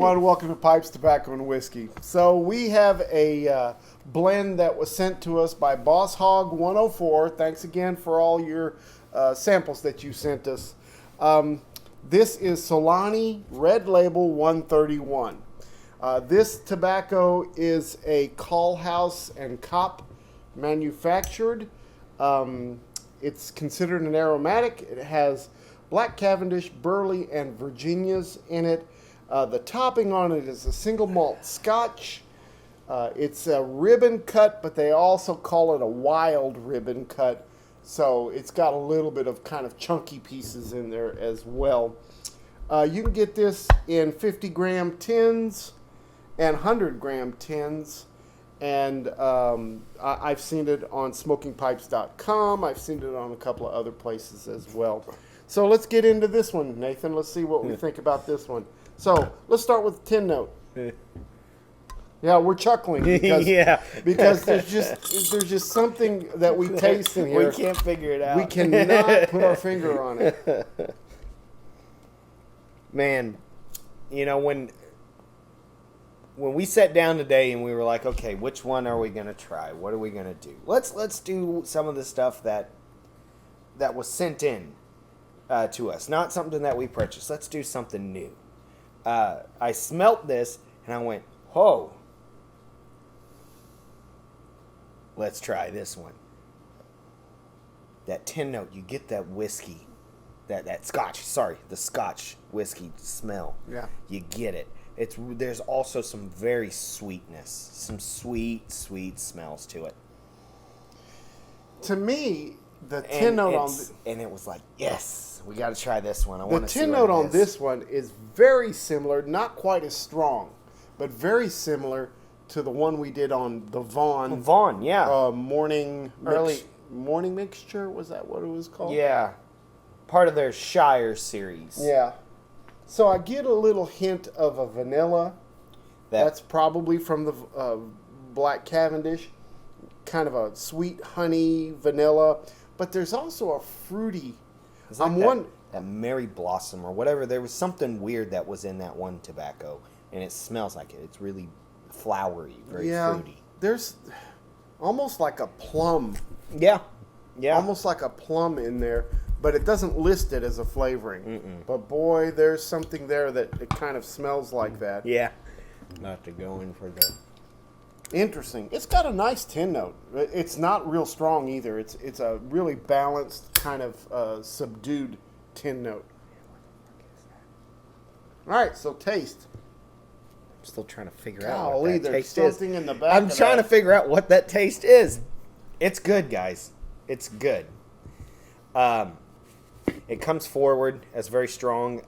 everyone. Welcome to Pipes, Tobacco, and Whiskey. So we have a blend that was sent to us by Boss Hog 104. Thanks again for all your samples that you sent us. This is Solani Red Label 131. This tobacco is a Call House and Cop manufactured. It's considered an aromatic. It has Black Cavendish, Burley, and Virginias in it. The topping on it is a single malt scotch. It's a ribbon cut, but they also call it a wild ribbon cut. So it's got a little bit of kind of chunky pieces in there as well. You can get this in 50-gram tins and 100-gram tins. And I've seen it on smokingpipes.com. I've seen it on a couple of other places as well. So let's get into this one, Nathan. Let's see what we think about this one. So let's start with the tin note. Yeah, we're chuckling because because there's just something that we taste in here. We can't figure it out. We cannot put our finger on it. Man, you know, when we sat down today and we were like, okay, which one are we gonna try? What are we gonna do? Let's do some of the stuff that was sent in to us, not something that we purchased. Let's do something new. I smelt this and I went, whoa. Let's try this one. That tin note, you get that whiskey, that scotch. Sorry, the scotch whiskey smell. Yeah, you get it. There's also some very sweetness, some sweet smells to it. To me, the tin note on and it was like, yes, we got to try this one. The tin note on this one is very similar, not quite as strong, but very similar to the one we did on the Vaughn. Vaughn, yeah. Morning mixture, was that what it was called? Yeah, part of their Shire series. Yeah. So I get a little hint of a vanilla. That's probably from the Black Cavendish. Kind of a sweet honey vanilla. But there's also a fruity. That Mary Blossom or whatever. There was something weird that was in that one tobacco. And it smells like it. It's really flowery, very fruity. There's almost like a plum. Yeah. Almost like a plum in there. But it doesn't list it as a flavoring. Mm-mm. But boy, there's something there that it kind of smells like that. Yeah. Not to go in for the... Interesting. It's got a nice tin note. It's not real strong either. It's a really balanced, kind of subdued tin note. All right, so taste. I'm still trying to figure out what that there's taste something is. in the back I'm trying to figure out what that taste is. It's good, guys. It's good. It comes forward as very strong.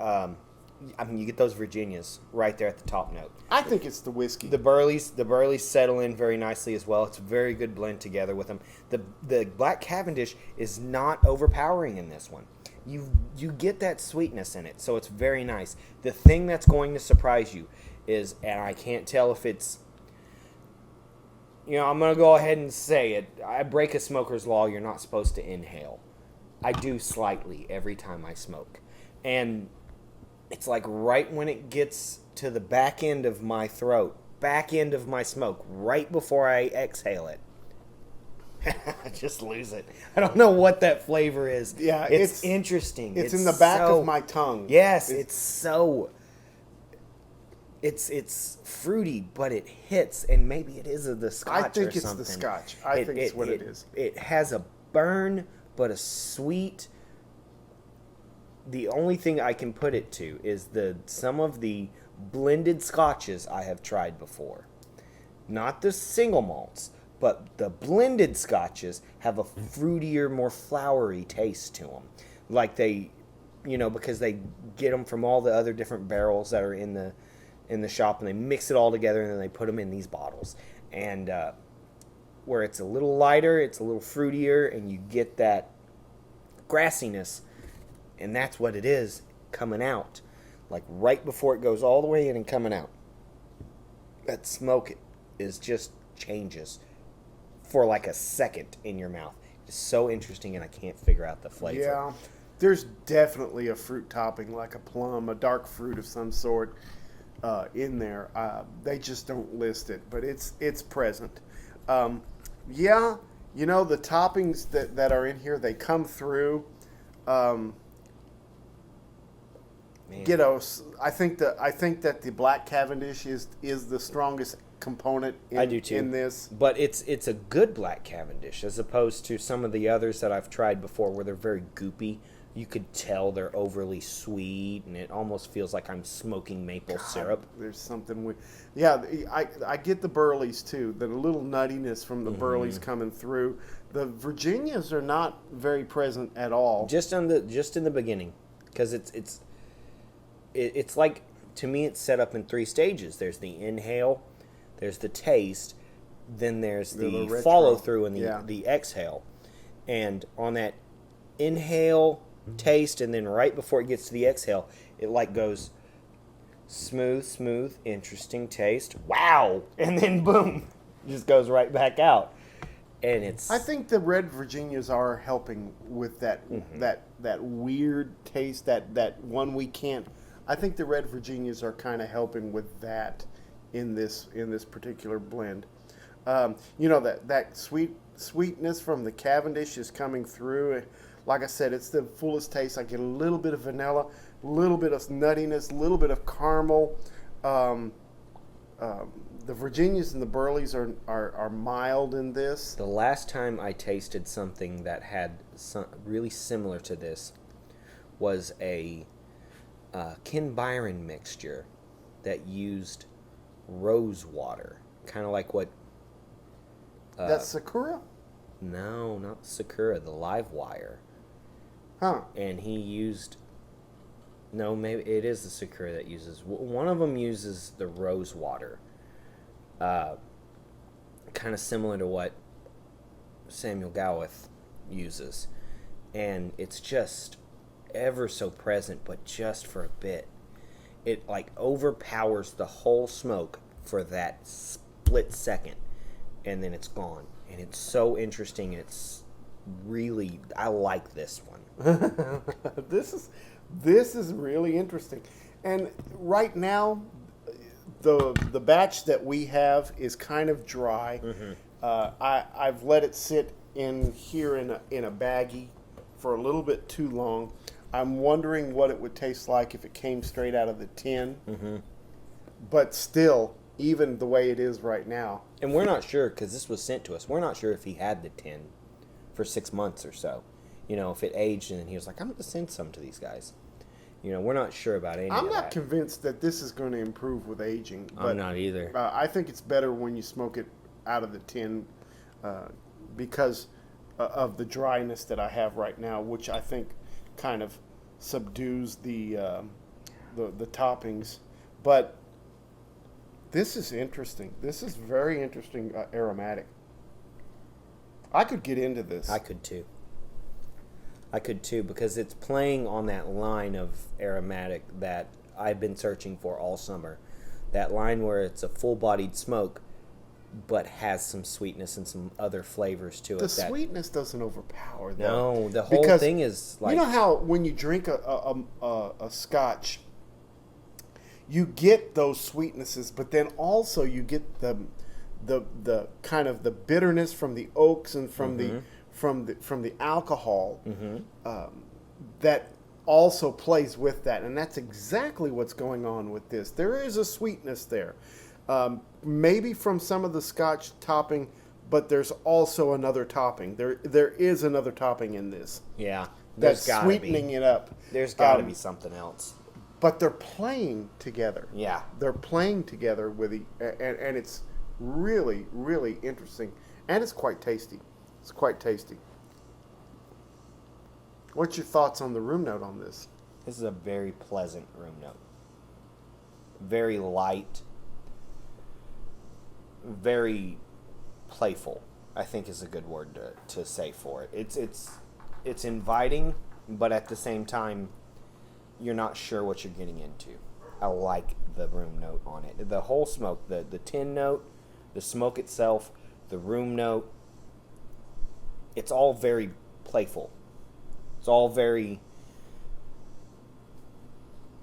You get those Virginias right there at the top note. I think it's the whiskey. The Burleys settle in very nicely as well. It's a very good blend together with them. The Black Cavendish is not overpowering in this one. You get that sweetness in it, so it's very nice. The thing that's going to surprise you is, and I can't tell if it's, I'm going to go ahead and say it. I break a smoker's law. You're not supposed to inhale. I do slightly every time I smoke. And it's like right when it gets to the back end of my throat, back end of my smoke, right before I exhale it, I just lose it. I don't know what that flavor is. Yeah, it's interesting. It's in the back of my tongue. Yes, it's fruity, but it hits, and maybe it is the scotch. I think or it's something. the scotch. I think it's what it is. It has a burn, but a sweet. The only thing I can put it to is some of the blended scotches I have tried before. Not the single malts, but the blended scotches have a fruitier, more flowery taste to them. Like they, because they get them from all the other different barrels that are in the shop, and they mix it all together, and then they put them in these bottles. And where it's a little lighter, it's a little fruitier, and you get that grassiness. And that's what it is coming out. Like right before it goes all the way in and coming out. That smoke is just changes for like a second in your mouth. It's so interesting, and I can't figure out the flavor. Yeah. There's definitely a fruit topping, like a plum, a dark fruit of some sort. in there. They just don't list it, but it's present. Yeah, the toppings that are in here, they come through. Um, Man. I think that the Black Cavendish is the strongest component I do too. in this. But it's a good Black Cavendish as opposed to some of the others that I've tried before where they're very goopy. You could tell they're overly sweet, and it almost feels like I'm smoking maple syrup. There's something with, yeah. I get the burleys too. The little nuttiness from the burleys coming through. The Virginias are not very present at all. Just in the beginning, because it's like, to me it's set up in 3 stages. There's the inhale, there's the taste, then there's the follow through and the exhale. And on that inhale, taste, and then right before it gets to the exhale, it like goes smooth, interesting taste, wow, and then boom, just goes right back out. And I think the red Virginias are helping with that that weird taste, that one we can't. I think the red Virginias are kind of helping with that in this particular blend. That sweetness from the Cavendish is coming through. Like I said, it's the fullest taste. I get a little bit of vanilla, a little bit of nuttiness, a little bit of caramel. The Virginias and the Burleys are mild in this. The last time I tasted something that had really similar to this was a Ken Byron mixture that used rose water, kind of like what. That's Sakura? No, not Sakura, the Live Wire. Huh. And he used. No, maybe it is the Sakura that uses. One of them uses the rose water. Kind of similar to what Samuel Gawith uses. And it's just ever so present, but just for a bit. It like overpowers the whole smoke for that split second, and then it's gone. And it's so interesting. It's really, I like this one. This is really interesting. And right now, the batch that we have is kind of dry. I've let it sit in here in a baggie for a little bit too long. I'm wondering what it would taste like if it came straight out of the tin. But still, even the way it is right now. And we're not sure, because this was sent to us, we're not sure if he had the tin for 6 months or so. If it aged and then he was like, I'm going to send some to these guys. We're not sure about any of that. I'm not convinced that this is going to improve with aging. I'm not either. I think it's better when you smoke it out of the tin because of the dryness that I have right now, which I think kind of subdues the toppings. But this is interesting. This is very interesting aromatic. I could get into this. I could too, because it's playing on that line of aromatic that I've been searching for all summer. That line where it's a full-bodied smoke, but has some sweetness and some other flavors to it. The sweetness doesn't overpower, though. No, the whole thing is like... You know how when you drink a scotch, you get those sweetnesses, but then also you get the kind of the bitterness from the oaks and from the alcohol that also plays with that, and that's exactly what's going on with this. There is a sweetness there, maybe from some of the Scotch topping, but there's also another topping. There is another topping in this. Yeah, that's sweetening it up. There's got to be something else. But they're playing together. Yeah, they're playing together with and it's really, really interesting, and it's quite tasty. It's quite tasty. What's your thoughts on the room note on this? This is a very pleasant room note. Very light. Very playful, I think is a good word to say for it. It's inviting, but at the same time, you're not sure what you're getting into. I like the room note on it. The whole smoke, the tin note, the smoke itself, the room note, it's all very playful. It's all very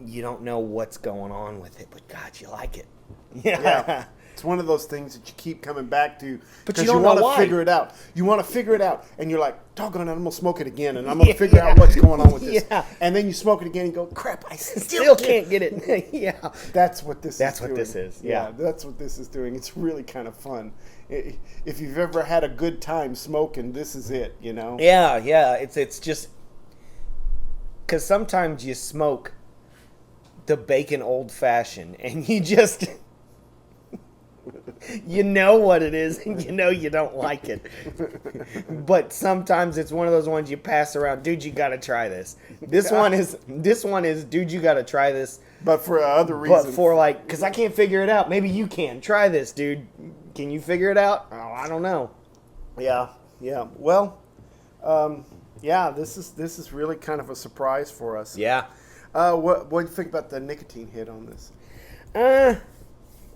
you don't know what's going on with it, but God, you like it. Yeah. It's one of those things that you keep coming back to, But you because don't want know to why. figure it out. You want to figure it out, and you're like, doggone it, I'm going to smoke it again, and I'm going to figure out what's going on with this. Yeah. And then you smoke it again and go, crap, I Still can't get it. Yeah. That's what this That's is what doing. this is, Yeah, yeah. that's what this is doing. It's really kind of fun. If you've ever had a good time smoking, this is it, you know? Yeah. It's just because sometimes you smoke the bacon old fashioned, and you just you know what it is, and you know you don't like it. But sometimes it's one of those ones you pass around. Dude, you got to try this. This one is. Dude, you got to try this. But for other reasons. But for like, because I can't figure it out. Maybe you can. Try this, dude. Can you figure it out? Oh, I don't know. Yeah. Well, yeah, this is really kind of a surprise for us. Yeah. What do you think about the nicotine hit on this?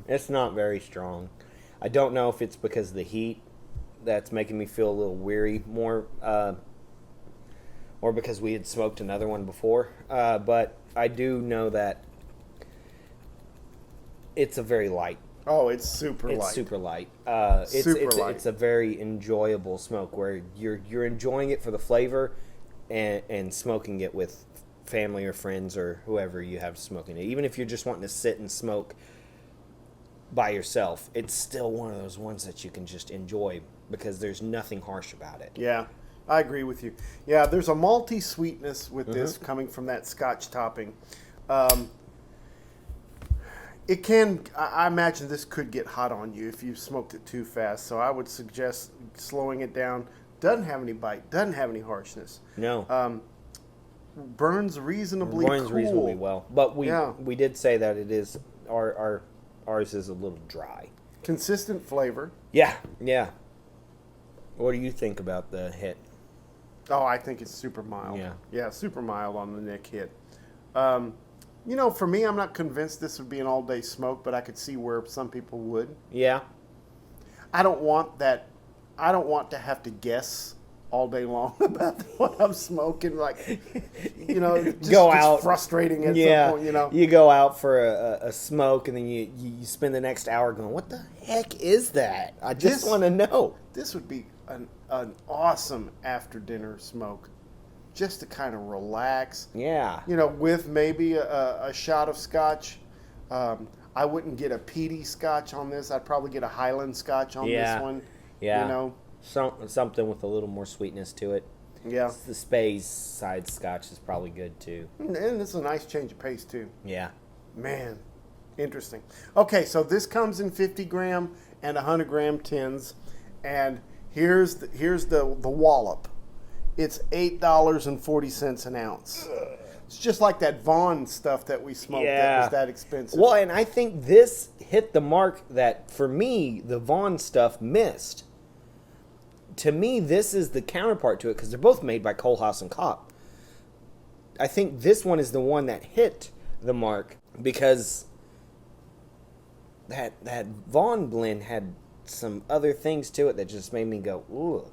It's not very strong. I don't know if it's because of the heat that's making me feel a little weary more, or because we had smoked another one before. But I do know that it's a very light. Oh, it's super light. It's super light. It's a very enjoyable smoke where you're enjoying it for the flavor, and smoking it with family or friends or whoever you have smoking it. Even if you're just wanting to sit and smoke by yourself, it's still one of those ones that you can just enjoy because there's nothing harsh about it. Yeah, I agree with you. Yeah, there's a malty sweetness with this coming from that Scotch topping. It can, I imagine this could get hot on you if you smoked it too fast, so I would suggest slowing it down. Doesn't have any bite, doesn't have any harshness. No. Burns reasonably Burns cool. reasonably well. But we did say that it is, ours is a little dry. Consistent flavor. Yeah. What do you think about the hit? Oh, I think it's super mild. Yeah, super mild on the Nick hit. For me, I'm not convinced this would be an all-day smoke, but I could see where some people would. Yeah. I don't want that. I don't want to have to guess all day long about what I'm smoking. Like, just, go out. Just frustrating at some point. You go out for a smoke, and then you spend the next hour going, "What the heck is that? I just want to know." This would be an awesome after-dinner smoke. Just to kind of relax. Yeah. With maybe a shot of scotch. I wouldn't get a peaty scotch on this. I'd probably get a Highland scotch on this one. Yeah. Something with a little more sweetness to it. Yeah. The Spey's side scotch is probably good too. And it's a nice change of pace too. Yeah. Man, interesting. Okay, so this comes in 50 gram and 100 gram tins, and here's the wallop. It's $8.40 an ounce. It's just like that Vaughn stuff that we smoked that was that expensive. Well, and I think this hit the mark that, for me, the Vaughn stuff missed. To me, this is the counterpart to it because they're both made by Kohlhaas and Kopp. I think this one is the one that hit the mark because that Vaughn blend had some other things to it that just made me go, ooh.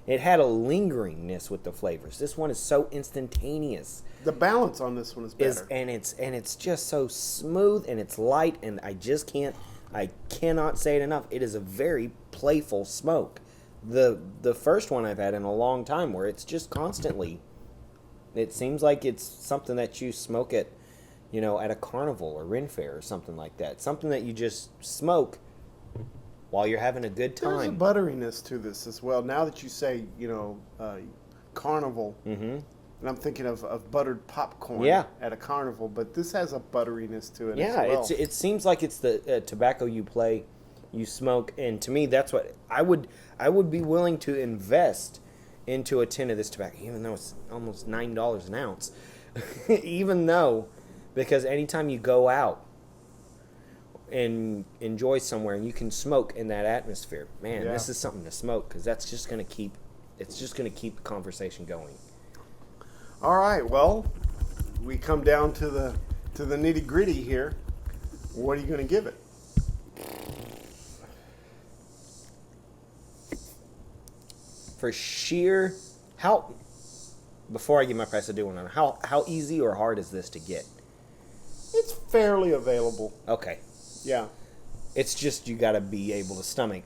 It had a lingeringness with the flavors. This one is so instantaneous. The balance on this one is better. And it's just so smooth and it's light, and I cannot say it enough. It is a very playful smoke. The first one I've had in a long time where it's just constantly, it seems like it's something that you smoke at a carnival or Ren Fair or something like that. Something that you just smoke while you're having a good time. There's a butteriness to this as well. Now that you say, carnival, and I'm thinking of buttered popcorn at a carnival, but this has a butteriness to it as well. It seems like it's the tobacco you smoke, and to me, that's what I would be willing to invest into a tin of this tobacco, even though it's almost $9 an ounce. Because anytime you go out and enjoy somewhere and you can smoke in that atmosphere, man, this is something to smoke because that's just going to keep the conversation going. All right, well, we come down to the nitty gritty here. What are you going to give it? For sheer before I give my price, I do want to know how easy or hard is this to get? fairly available. Okay. Yeah. It's just you got to be able to stomach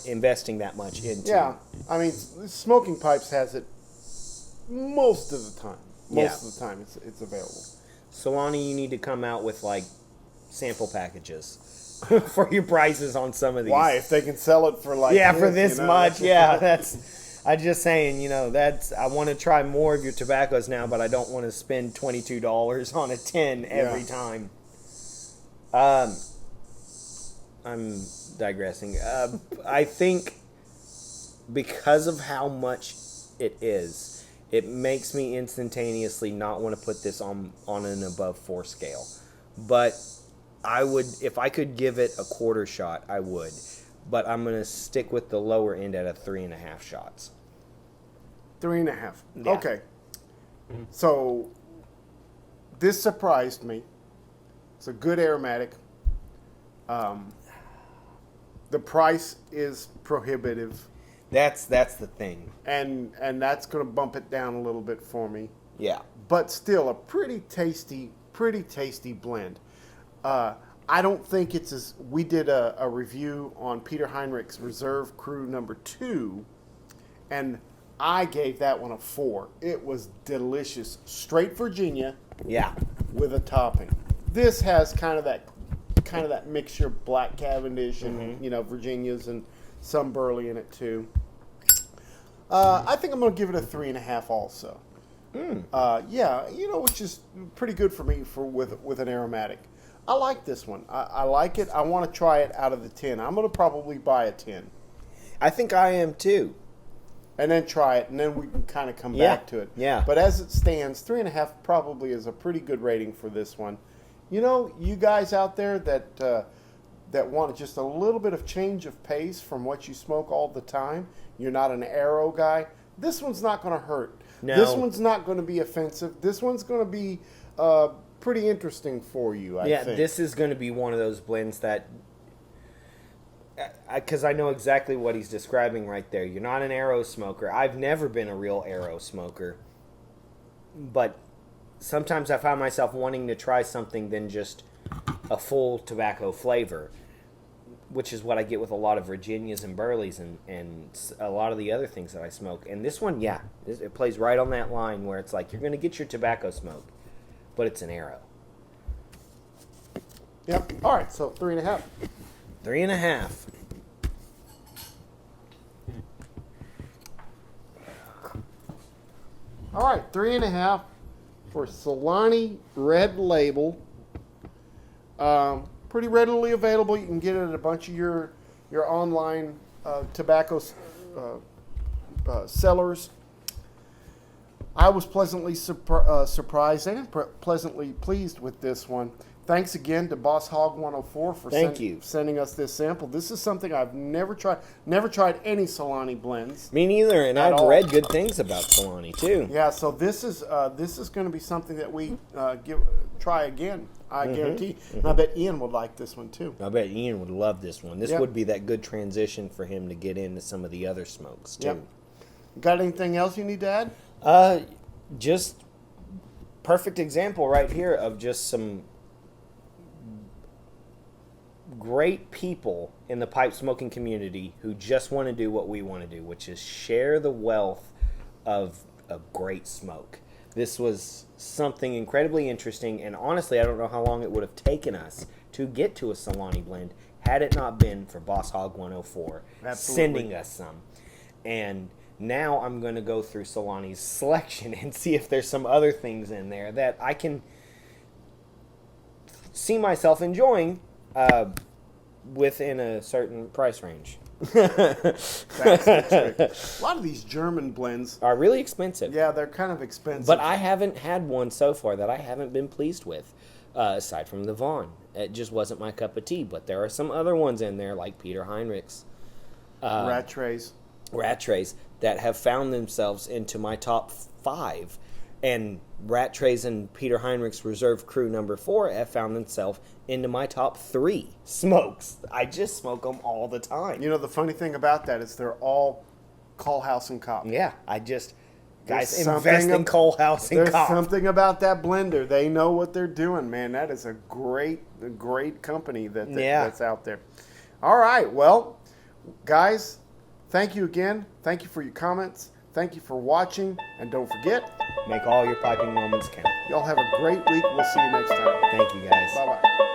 investing that much into. Yeah. I mean, Smoking Pipes has it most of the time. Most of the time it's available. Solani, you need to come out with like sample packages for your prices on some of these. Why? If they can sell it for like for this much, that's. I'm just saying, that's. I want to try more of your tobaccos now, but I don't want to spend $22 on a tin every time. I'm digressing. I think because of how much it is, it makes me instantaneously not want to put this on an above 4 scale. But I would, if I could give it a quarter shot, I would. But I'm going to stick with the lower end at a 3.5 shots. 3.5. Yeah. Okay. So this surprised me. It's a good aromatic. The price is prohibitive. That's the thing. And that's going to bump it down a little bit for me. Yeah. But still a pretty tasty blend. I don't think it's as... We did a review on Peter Heinrich's Reserve Crew number 2, and I gave that one a 4. It was delicious. Straight Virginia. Yeah. With a topping. This has kind of that mixture of Black Cavendish and Virginias and some burley in it too. I think I'm going to give it a 3.5 also. Which is pretty good for me with an aromatic. I like this one. I like it. I want to try it out of the tin. I'm going to probably buy a tin. I think I am too. And then try it, and then we can kind of come back to it. Yeah. But as it stands, 3.5 probably is a pretty good rating for this one. You guys out there that want just a little bit of change of pace from what you smoke all the time, you're not an arrow guy, this one's not going to hurt. No. This one's not going to be offensive. This one's going to be pretty interesting for you, I think. This is going to be one of those blends that... Because I know exactly what he's describing right there. You're not an arrow smoker. I've never been a real arrow smoker. But... sometimes I find myself wanting to try something than just a full tobacco flavor, which is what I get with a lot of Virginias and Burleys and a lot of the other things that I smoke. And this one, it plays right on that line where it's like you're going to get your tobacco smoke, but it's an arrow. Yep. All right, so 3.5. 3.5. All right, 3.5. For Solani Red Label. Pretty readily available. You can get it at a bunch of your online tobacco sellers. I was pleasantly surprised and pleasantly pleased with this one. Thanks again to Boss Hog 104 for sending us this sample. This is something I've never tried. Never tried any Solani blends. Me neither, and I've read good things about Solani too. Yeah, so this is going to be something that we try again. I guarantee. And I bet Ian would like this one too. I bet Ian would love this one. This would be that good transition for him to get into some of the other smokes too. Yep. Got anything else you need to add? Just perfect example right here of just some great people in the pipe smoking community who just want to do what we want to do, which is share the wealth of great smoke. This was something incredibly interesting, and honestly, I don't know how long it would have taken us to get to a Solani blend had it not been for Boss Hog 104 sending us some. And now I'm going to go through Solani's selection and see if there's some other things in there that I can see myself enjoying within a certain price range. That's the trick. A lot of these German blends are really expensive. Yeah, they're kind of expensive. But I haven't had one so far that I haven't been pleased with, aside from the Vaughn. It just wasn't my cup of tea. But there are some other ones in there, like Peter Heinrich's. Rat Trays, that have found themselves into my top 5. And Rat Trays and Peter Heinrich's Reserve Crew number 4 have found themselves into my top 3 smokes. I just smoke them all the time. You know, the funny thing about that is they're all Call House and Cop. Yeah, Guys, There's invest something in Cole House and There's Cop. something about that blender. They know what they're doing, man. That is a great company that's out there. All right. Well, guys, thank you again. Thank you for your comments. Thank you for watching. And don't forget, Make all your piping moments count. y'all have a great week. We'll see you next time. Thank you, guys. Bye-bye.